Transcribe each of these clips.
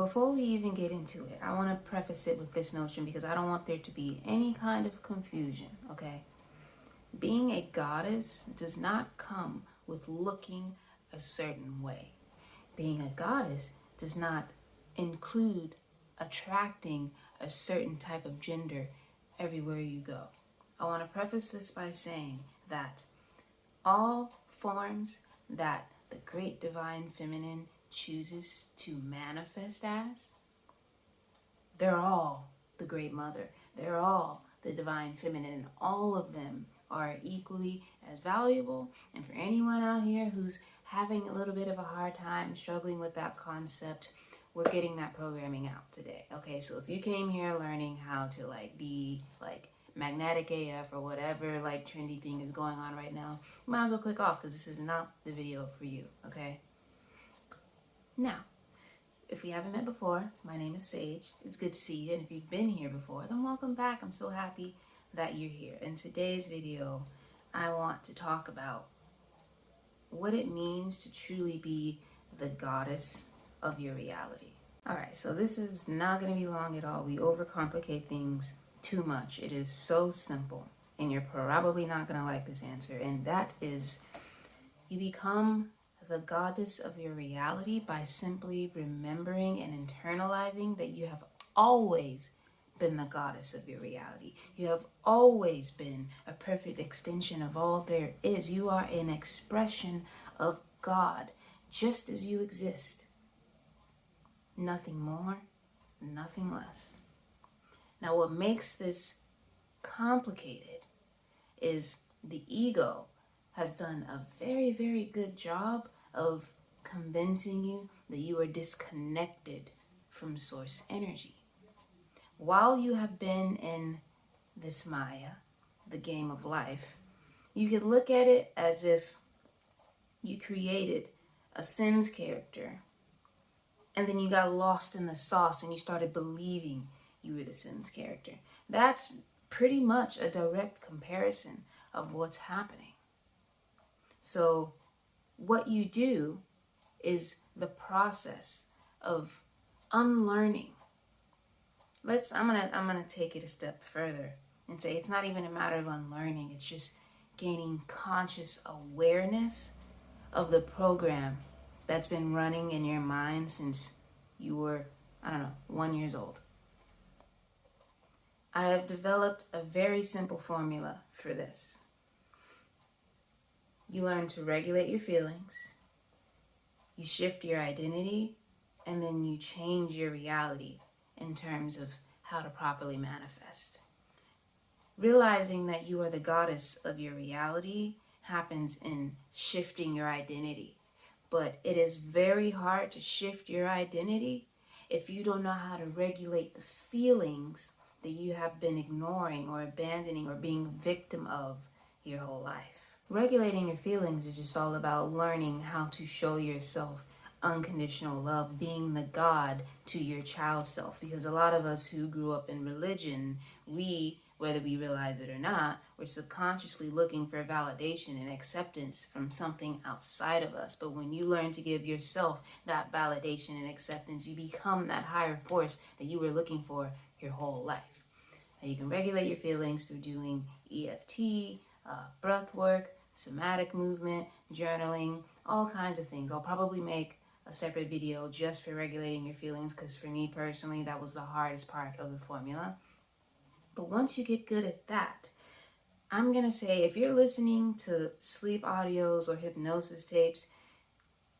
before we even get into it, I want to preface it with this notion because I don't want there to be any kind of confusion, okay? Being a goddess does not come with looking a certain way. Being a goddess does not include attracting a certain type of gender everywhere you go. I want to preface this by saying that all forms that the great divine feminine chooses to manifest as, they're all the great mother. They're all the divine feminine, and all of them are equally as valuable. And for anyone out here who's having a little bit of a hard time struggling with that concept, we're getting that programming out today. Okay, so if you came here learning how to be magnetic AF or whatever trendy thing is going on right now, you might as well click off because this is not the video for you. Okay, now if we haven't met before, my name is Sage. It's good to see you. And if you've been here before, then welcome back. I'm so happy that you're here. In today's video, I want to talk about what it means to truly be the goddess of your reality. All right, so this is not going to be long at all. We overcomplicate things too much. It is so simple, and you're probably not going to like this answer. And that is, you become the goddess of your reality by simply remembering and internalizing that you have always been the goddess of your reality. You have always been a perfect extension of all there is. You are an expression of God, just as you exist. Nothing more, nothing less. Now, what makes this complicated is the ego has done a very, very good job of convincing you that you are disconnected from source energy. While you have been in this Maya, the game of life, you could look at it as if you created a Sims character and then you got lost in the sauce and you started believing you were the Sims character. That's pretty much a direct comparison of what's happening. So what you do is the process of unlearning. I'm gonna take it a step further and say it's not even a matter of unlearning. It's just gaining conscious awareness of the program that's been running in your mind since you were, 1 year old. I have developed a very simple formula for this. You learn to regulate your feelings, you shift your identity, and then you change your reality in terms of how to properly manifest. Realizing that you are the goddess of your reality happens in shifting your identity. But it is very hard to shift your identity if you don't know how to regulate the feelings that you have been ignoring or abandoning or being victim of your whole life. Regulating your feelings is just all about learning how to show yourself unconditional love, being the God to your child self. Because a lot of us who grew up in religion, whether we realize it or not, we're subconsciously looking for validation and acceptance from something outside of us. But when you learn to give yourself that validation and acceptance, you become that higher force that you were looking for your whole life. Now, you can regulate your feelings through doing EFT, breath work, somatic movement, journaling, all kinds of things. I'll probably make a separate video just for regulating your feelings because for me personally, that was the hardest part of the formula. But once you get good at that, I'm going to say if you're listening to sleep audios or hypnosis tapes,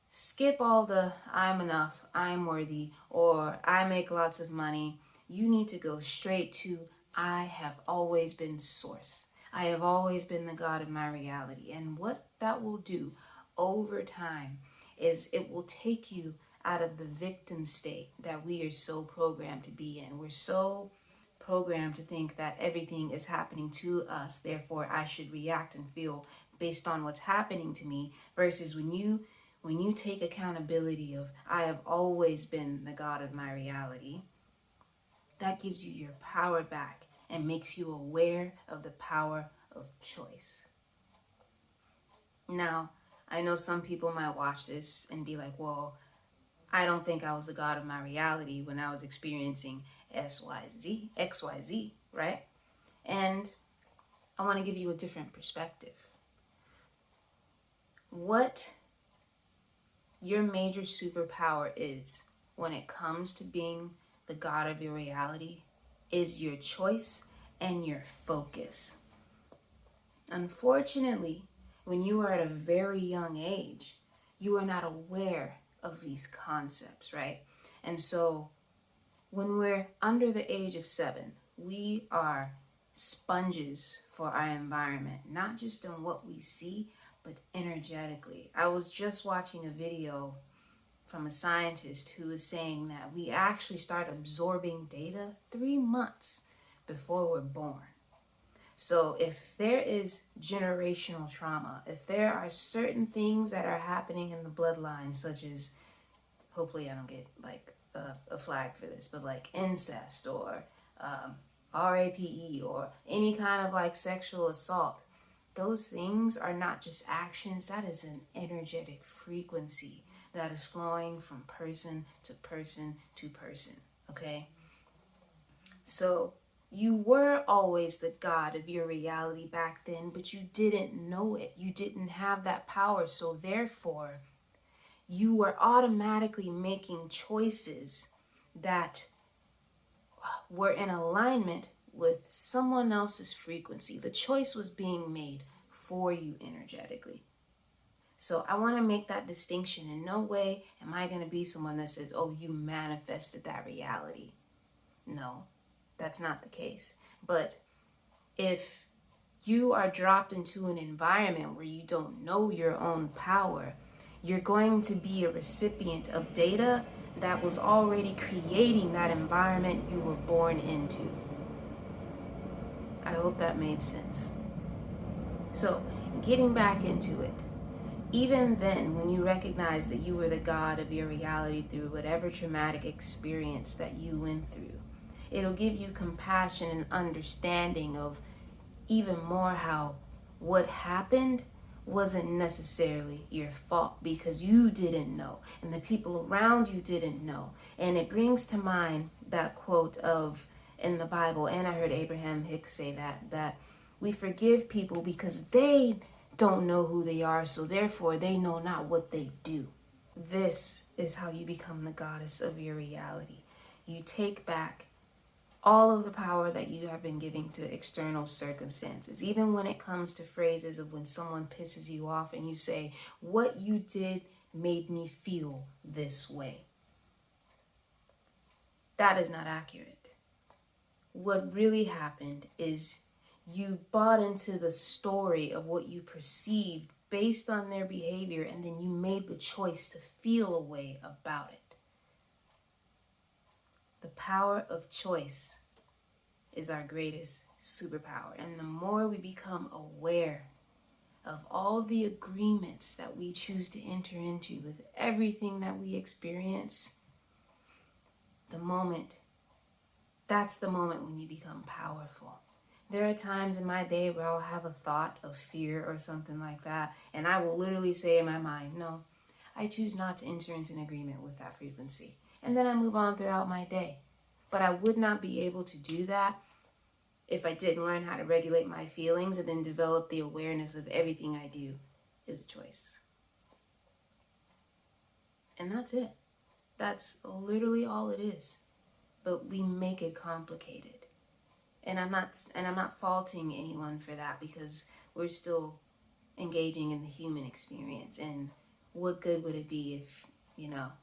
skip all the I'm enough, I'm worthy, or I make lots of money. You need to go straight to I have always been source. I have always been the God of my reality. And what that will do over time is it will take you out of the victim state that we are so programmed to be in. We're so programmed to think that everything is happening to us, therefore I should react and feel based on what's happening to me, versus when you take accountability of I have always been the God of my reality, that gives you your power back and makes you aware of the power of choice. Now, I know some people might watch this and be like, well, I don't think I was the God of my reality when I was experiencing XYZ, right? And I want to give you a different perspective. What your major superpower is when it comes to being the God of your reality is your choice and your focus. Unfortunately, when you are at a very young age, you are not aware of these concepts, right? And so when we're under the age of 7, we are sponges for our environment, not just in what we see, but energetically. I was just watching a video from a scientist who was saying that we actually start absorbing data 3 months before we're born. So if there is generational trauma, if there are certain things that are happening in the bloodline, such as, hopefully I don't get like a flag for this, but like incest or RAPE or any kind of like sexual assault, those things are not just actions, that is an energetic frequency that is flowing from person to person to person, okay? So you were always the God of your reality back then, but you didn't know it. You didn't have that power. So therefore, you were automatically making choices that were in alignment with someone else's frequency. The choice was being made for you energetically. So I want to make that distinction. In no way am I going to be someone that says, oh, you manifested that reality. No, that's not the case. But if you are dropped into an environment where you don't know your own power, you're going to be a recipient of data that was already creating that environment you were born into. I hope that made sense. So, getting back into it, even then, when you recognize that you were the God of your reality through whatever traumatic experience that you went through, it'll give you compassion and understanding of even more how what happened wasn't necessarily your fault because you didn't know and the people around you didn't know. And it brings to mind that quote of in the Bible, and I heard Abraham Hicks say that we forgive people because they don't know who they are, so therefore they know not what they do. This is how you become the goddess of your reality. You take back all of the power that you have been giving to external circumstances, even when it comes to phrases of when someone pisses you off and you say, what you did made me feel this way. That is not accurate. What really happened is you bought into the story of what you perceived based on their behavior, and then you made the choice to feel a way about it. The power of choice is our greatest superpower. And the more we become aware of all the agreements that we choose to enter into with everything that we experience, that's the moment when you become powerful. There are times in my day where I'll have a thought of fear or something like that, and I will literally say in my mind, no, I choose not to enter into an agreement with that frequency. And then I move on throughout my day. But I would not be able to do that if I didn't learn how to regulate my feelings and then develop the awareness of everything I do is a choice. And that's it. That's literally all it is. But we make it complicated. And I'm not faulting anyone for that because we're still engaging in the human experience. And what good would it be if,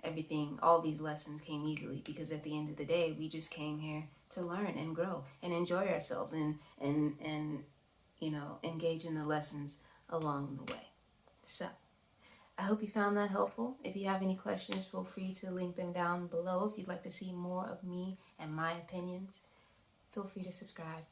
everything, all these lessons came easily? Because at the end of the day, we just came here to learn and grow and enjoy ourselves and engage in the lessons along the way. So I hope you found that helpful. If you have any questions, feel free to link them down below. If you'd like to see more of me and my opinions, feel free to subscribe.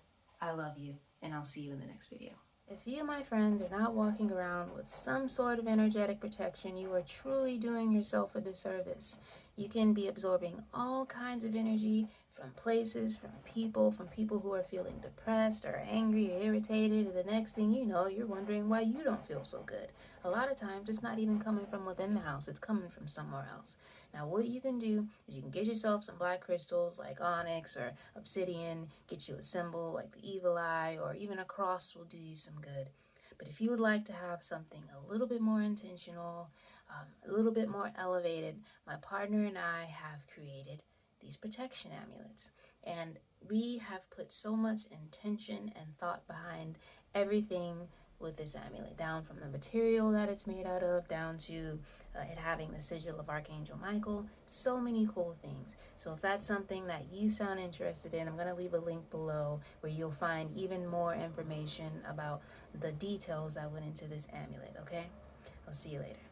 I love you, and I'll see you in the next video. If you, my friend, are not walking around with some sort of energetic protection, you are truly doing yourself a disservice. You can be absorbing all kinds of energy from places, from people who are feeling depressed or angry or irritated, and the next thing you know, you're wondering why you don't feel so good. A lot of times, it's not even coming from within the house, it's coming from somewhere else. Now, what you can do is you can get yourself some black crystals like onyx or obsidian, get you a symbol like the evil eye, or even a cross will do you some good. But if you would like to have something a little bit more intentional, a little bit more elevated, my partner and I have created these protection amulets. And we have put so much intention and thought behind everything with this amulet, down from the material that it's made out of, down to it having the sigil of Archangel Michael. So many cool things. So if that's something that you sound interested in, I'm going to leave a link below where you'll find even more information about the details that went into this amulet, okay? I'll see you later.